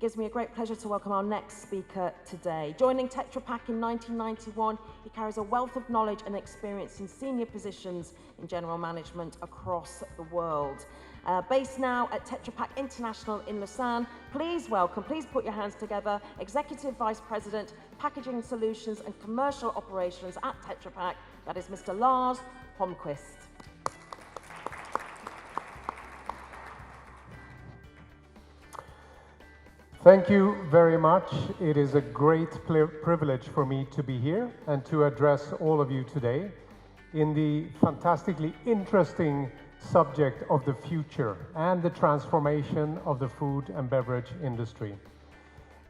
gives me a great pleasure to welcome our next speaker today. Joining Tetra Pak in 1991, he carries a wealth of knowledge and experience in senior positions in general management across the world. Based now at Tetra Pak International in Lausanne, please put your hands together, Executive Vice President, Packaging Solutions and Commercial Operations at Tetra Pak, that is Mr. Lars Holmqvist. Thank you very much. It is a great privilege for me to be here and to address all of you today in the fantastically interesting subject of the future and the transformation of the food and beverage industry.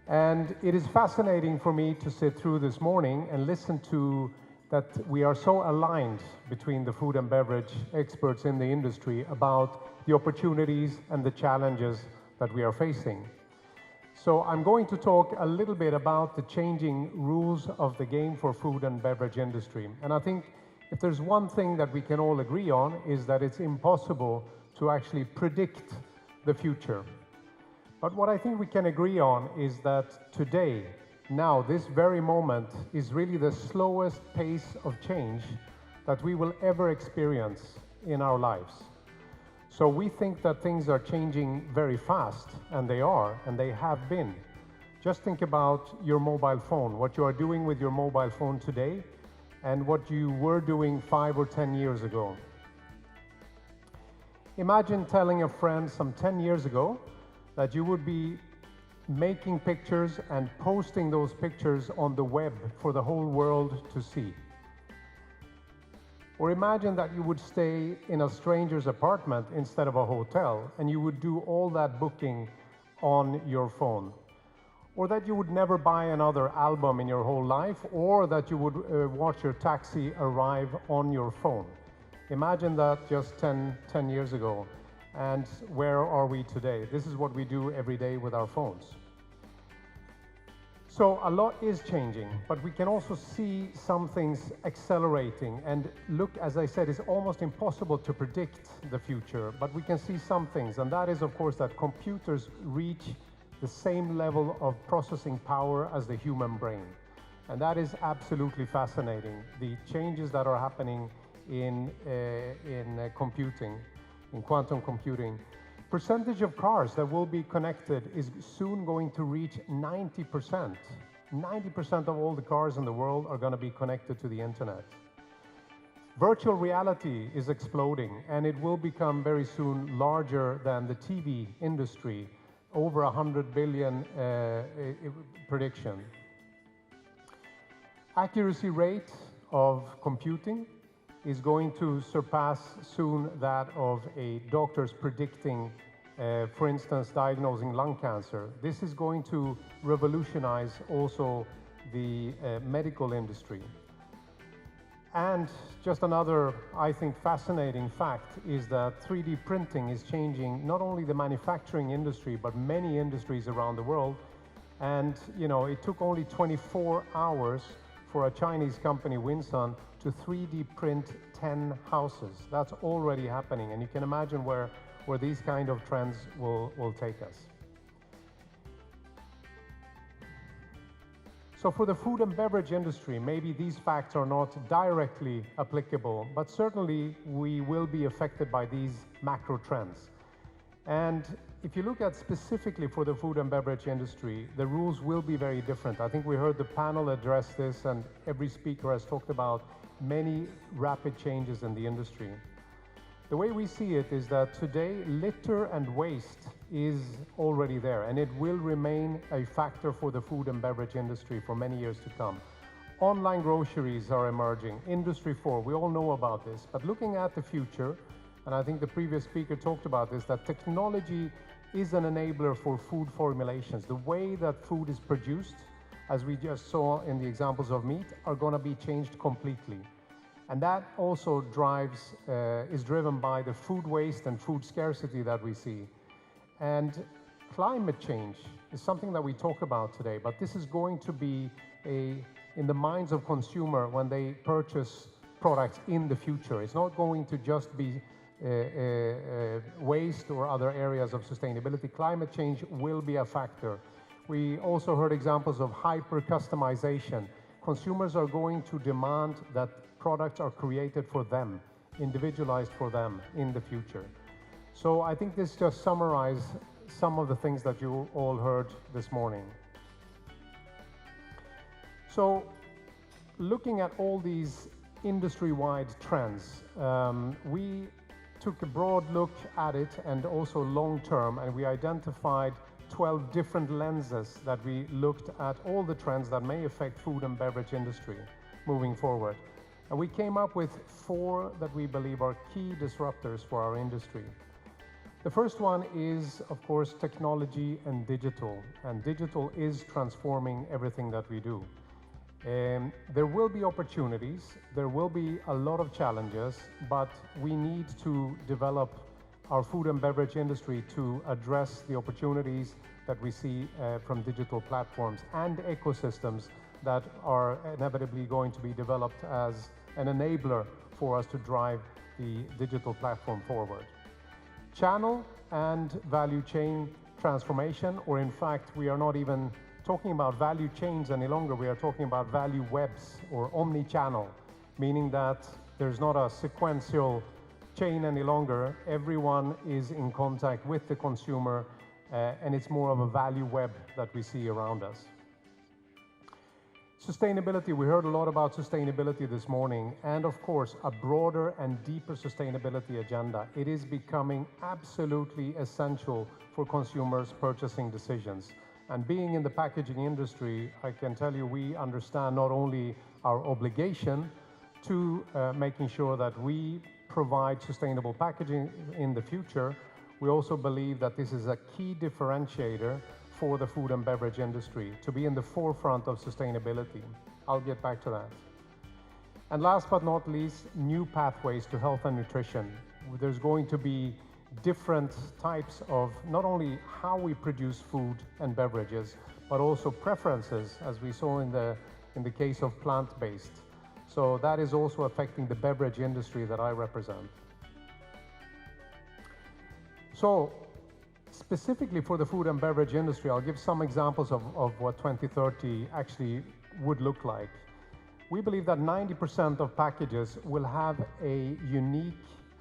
And it is fascinating for me to sit through this morning and listen to that we are so aligned between the food and beverage experts in the industry about the opportunities and the challenges that we are facing. So I'm going to talk a little bit about the changing rules of the game for food and beverage industry. And I think if there's one thing that we can all agree on is that it's impossible to actually predict the future. But what I think we can agree on is that today, now, this very moment is really the slowest pace of change that we will ever experience in our lives. So we think that things are changing very fast, and they are, and they have been. Just think about your mobile phone, what you are doing with your mobile phone today, and what you were doing 5 or 10 years ago. Imagine telling a friend some 10 years ago that you would be making pictures and posting those pictures on the web for the whole world to see. Or imagine that you would stay in a stranger's apartment instead of a hotel, and you would do all that booking on your phone. Or that you would never buy another album in your whole life, or that you would watch your taxi arrive on your phone. Imagine that just 10 years ago. And where are we today? This is what we do every day with our phones. So a lot is changing, but we can also see some things accelerating. And look, as I said, it's almost impossible to predict the future, but we can see some things. And that is, of course, that computers reach the same level of processing power as the human brain. And that is absolutely fascinating. The changes that are happening in computing, in quantum computing. Percentage of cars that will be connected is soon going to reach 90%. 90% of all the cars in the world are going to be connected to the internet. Virtual reality is exploding, and it will become very soon larger than the TV industry, over 100 billion prediction. Accuracy rate of computing is going to surpass soon that of a doctor's predicting, for instance, diagnosing lung cancer. This is going to revolutionize also the medical industry. And just another, I think, fascinating fact is that 3D printing is changing not only the manufacturing industry, but many industries around the world. And, you know, it took only 24 hours for a Chinese company, Winsun, to 3D print 10 houses. That's already happening, and you can imagine where these kind of trends will take us. So for the food and beverage industry, maybe these facts are not directly applicable, but certainly we will be affected by these macro trends. And if you look at specifically for the food and beverage industry, the rules will be very different. I think we heard the panel address this, and every speaker has talked about many rapid changes in the industry. The way we see it is that today litter and waste is already there, and it will remain a factor for the food and beverage industry for many years to come. Online groceries are emerging, Industry 4, we all know about this, but looking at the future, and I think the previous speaker talked about this, that technology is an enabler for food formulations. The way that food is produced, as we just saw in the examples of meat, are going to be changed completely. And that also is driven by the food waste and food scarcity that we see. And climate change is something that we talk about today, but this is going to be in the minds of consumer when they purchase products in the future. It's not going to just be waste or other areas of sustainability. Climate change will be a factor. We also heard examples of hyper-customization. Consumers are going to demand that products are created for them, individualized for them in the future. So I think this just summarizes some of the things that you all heard this morning. So looking at all these industry-wide trends, we took a broad look at it and also long-term, and we identified 12 different lenses that we looked at all the trends that may affect food and beverage industry moving forward. And we came up with 4 that we believe are key disruptors for our industry. The first one is, of course, technology and digital. And digital is transforming everything that we do. There will be opportunities, there will be a lot of challenges, but we need to develop our food and beverage industry to address the opportunities that we see from digital platforms and ecosystems that are inevitably going to be developed as an enabler for us to drive the digital platform forward. Channel and value chain transformation, or in fact, we are not even talking about value chains any longer, we are talking about value webs or omni-channel, meaning that there's not a sequential chain any longer. Everyone is in contact with the consumer, and it's more of a value web that we see around us. Sustainability, we heard a lot about sustainability this morning, and of course, a broader and deeper sustainability agenda. It is becoming absolutely essential for consumers' purchasing decisions. And being in the packaging industry, I can tell you we understand not only our obligation to making sure that we provide sustainable packaging in the future, we also believe that this is a key differentiator for the food and beverage industry, to be in the forefront of sustainability. I'll get back to that. And last but not least, new pathways to health and nutrition. There's going to be different types of not only how we produce food and beverages, but also preferences, as we saw in the case of plant-based. So that is also affecting the beverage industry that I represent. So specifically for the food and beverage industry, I'll give some examples of what 2030 actually would look like. We believe that 90% of packages will have a unique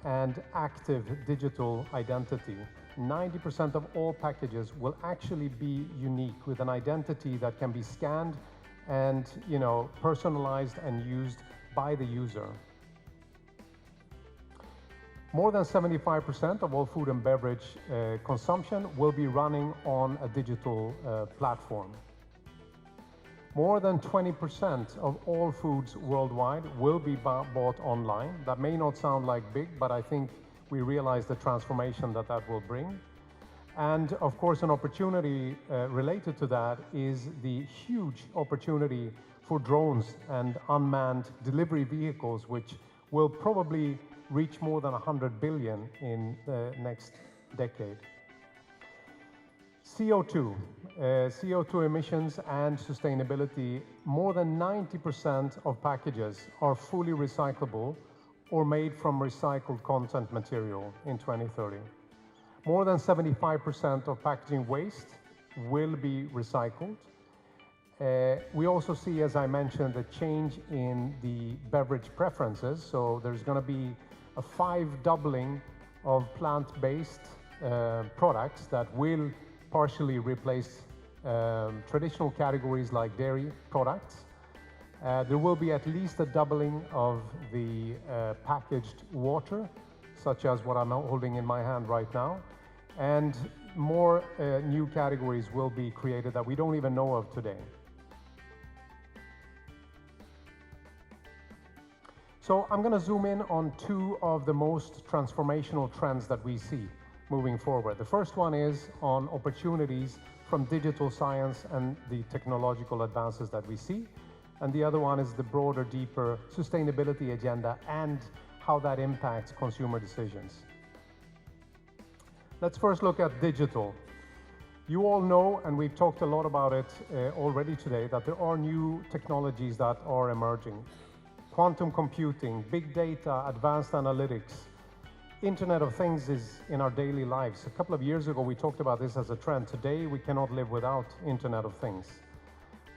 and active digital identity. 90% of all packages will actually be unique with an identity that can be scanned and, personalized and used by the user. More than 75% of all food and beverage consumption will be running on a digital platform. More than 20% of all foods worldwide will be bought online. That may not sound like big, but I think we realize the transformation that that will bring. And of course, an opportunity related to that is the huge opportunity for drones and unmanned delivery vehicles, which will probably reach more than 100 billion in the next decade. CO2 emissions and sustainability. More than 90% of packages are fully recyclable or made from recycled content material in 2030. More than 75% of packaging waste will be recycled. We also see, as I mentioned, a change in the beverage preferences. So there's going to be a 5-doubling of plant-based products that will partially replace traditional categories like dairy products. There will be at least a doubling of the packaged water, such as what I'm holding in my hand right now. And more new categories will be created that we don't even know of today. So I'm going to zoom in on 2 of the most transformational trends that we see moving forward. The first one is on opportunities from digital science and the technological advances that we see. And the other one is the broader, deeper sustainability agenda and how that impacts consumer decisions. Let's first look at digital. You all know, and we've talked a lot about it already today, that there are new technologies that are emerging. Quantum computing, big data, advanced analytics, Internet of Things is in our daily lives. A couple of years ago, we talked about this as a trend. Today, we cannot live without Internet of Things.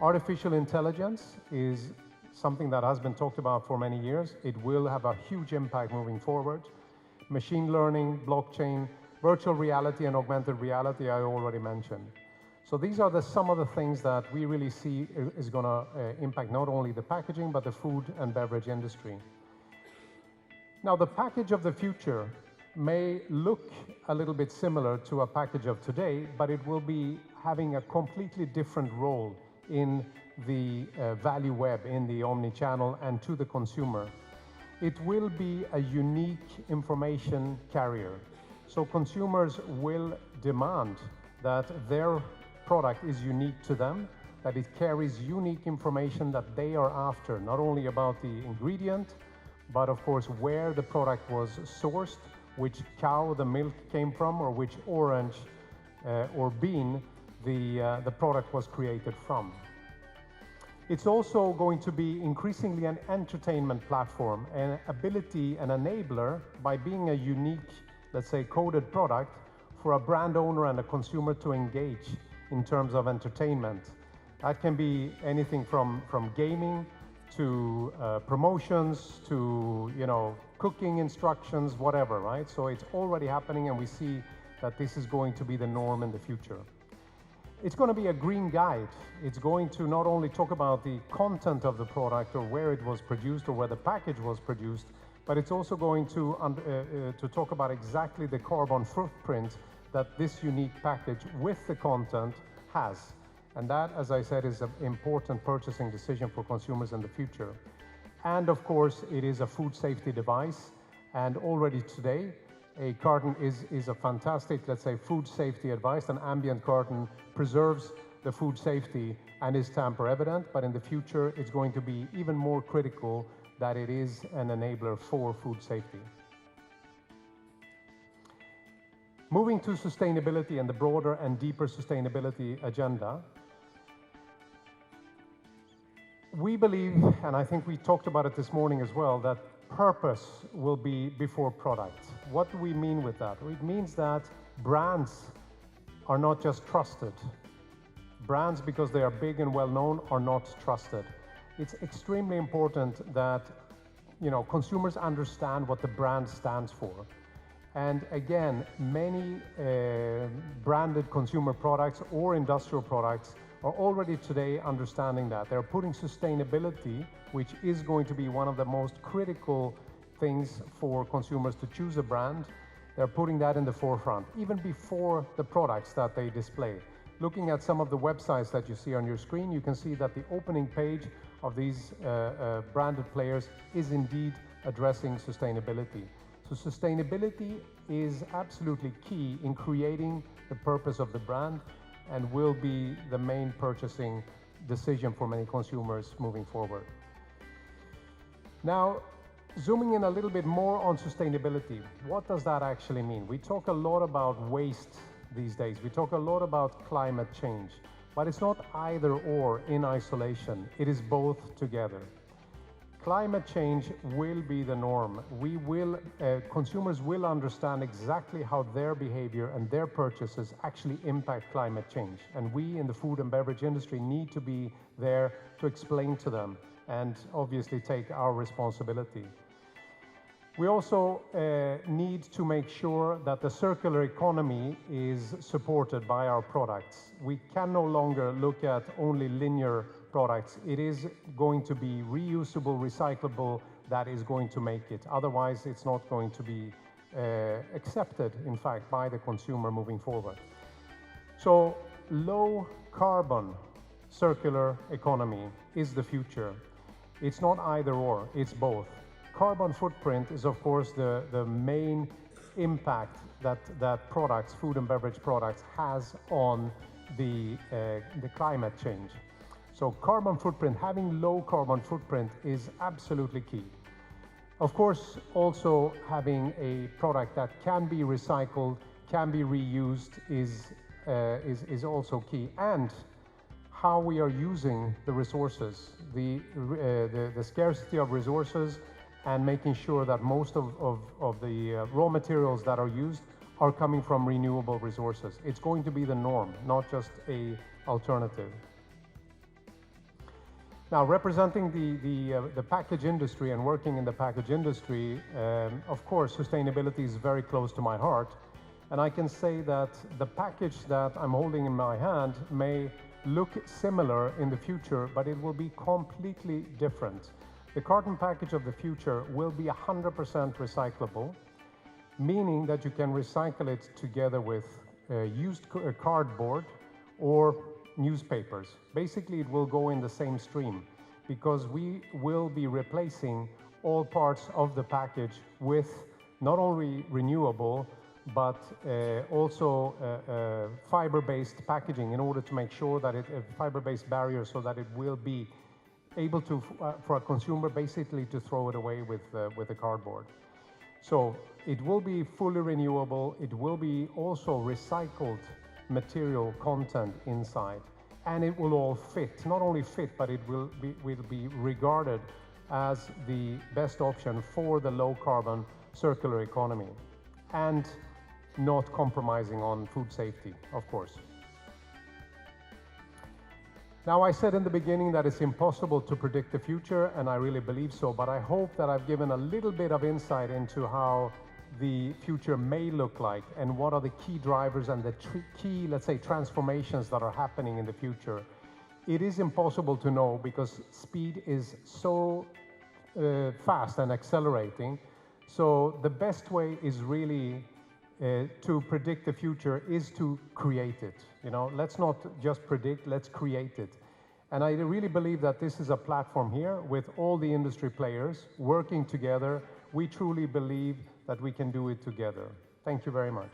Artificial intelligence is something that has been talked about for many years. It will have a huge impact moving forward. Machine learning, blockchain, virtual reality and augmented reality, I already mentioned. So these are some of the things that we really see is going to impact not only the packaging, but the food and beverage industry. Now, the package of the future may look a little bit similar to a package of today, but it will be having a completely different role in the value web, in the omni-channel, and to the consumer. It will be a unique information carrier. So consumers will demand that their product is unique to them, that it carries unique information that they are after, not only about the ingredient, but of course where the product was sourced, which cow the milk came from, or which orange or bean the product was created from. It's also going to be increasingly an entertainment platform, an ability, an enabler by being a unique, let's say, coded product for a brand owner and a consumer to engage in terms of entertainment. That can be anything from gaming to promotions to, you know, cooking instructions, whatever, right? So it's already happening, and we see that this is going to be the norm in the future. It's going to be a green guide. It's going to not only talk about the content of the product or where it was produced or where the package was produced, but it's also going to talk about exactly the carbon footprint that this unique package with the content has. And that, as I said, is an important purchasing decision for consumers in the future. And of course, it is a food safety device. And already today, a carton is a fantastic, let's say, food safety advice. An ambient carton preserves the food safety and is tamper evident, but in the future, it's going to be even more critical that it is an enabler for food safety. Moving to sustainability and the broader and deeper sustainability agenda, we believe, and I think we talked about it this morning as well, that purpose will be before product. What do we mean with that? It means that brands are not just trusted. Brands, because they are big and well known, are not trusted. It's extremely important that, you know, consumers understand what the brand stands for. And again, many branded consumer products or industrial products are already today understanding that. They're putting sustainability, which is going to be one of the most critical things for consumers to choose a brand. They're putting that in the forefront, even before the products that they display. Looking at some of the websites that you see on your screen, you can see that the opening page of these branded players is indeed addressing sustainability. So sustainability is absolutely key in creating the purpose of the brand and will be the main purchasing decision for many consumers moving forward. Now, zooming in a little bit more on sustainability, what does that actually mean? We talk a lot about waste these days. We talk a lot about climate change, but it's not either or in isolation. It is both together. Climate change will be the norm. Consumers will understand exactly how their behavior and their purchases actually impact climate change. And we in the food and beverage industry need to be there to explain to them and obviously take our responsibility. We also need to make sure that the circular economy is supported by our products. We can no longer look at only linear products. It is going to be reusable, recyclable that is going to make it. Otherwise, it's not going to be accepted, in fact, by the consumer moving forward. So low carbon circular economy is the future. It's not either or, it's both. Carbon footprint is, of course, the main impact that products, food and beverage products, has on the climate change. So carbon footprint, having low carbon footprint is absolutely key. Of course, also having a product that can be recycled, can be reused is also key. And how we are using the resources, the scarcity of resources and making sure that most of the raw materials that are used are coming from renewable resources. It's going to be the norm, not just a alternative. Now, representing the package industry and working in the package industry, of course, sustainability is very close to my heart. And I can say that the package that I'm holding in my hand may look similar in the future, but it will be completely different. The carton package of the future will be 100% recyclable, meaning that you can recycle it together with used cardboard or newspapers. Basically, it will go in the same stream because we will be replacing all parts of the package with not only renewable, but also fiber-based packaging in order to make sure that fiber-based barrier so that it will be able to, for a consumer, basically to throw it away with the cardboard. So it will be fully renewable. It will be also recycled material content inside, and it will all fit. Not only fit, but it will be regarded as the best option for the low carbon circular economy, and not compromising on food safety, of course. Now, I said in the beginning that it's impossible to predict the future, and I really believe so, but I hope that I've given a little bit of insight into how the future may look like and what are the key drivers and the key, let's say, transformations that are happening in the future. It is impossible to know because speed is so fast and accelerating. So the best way is really to predict the future is to create it. You know, let's not just predict, let's create it. And I really believe that this is a platform here with all the industry players working together. We truly believe that we can do it together. Thank you very much.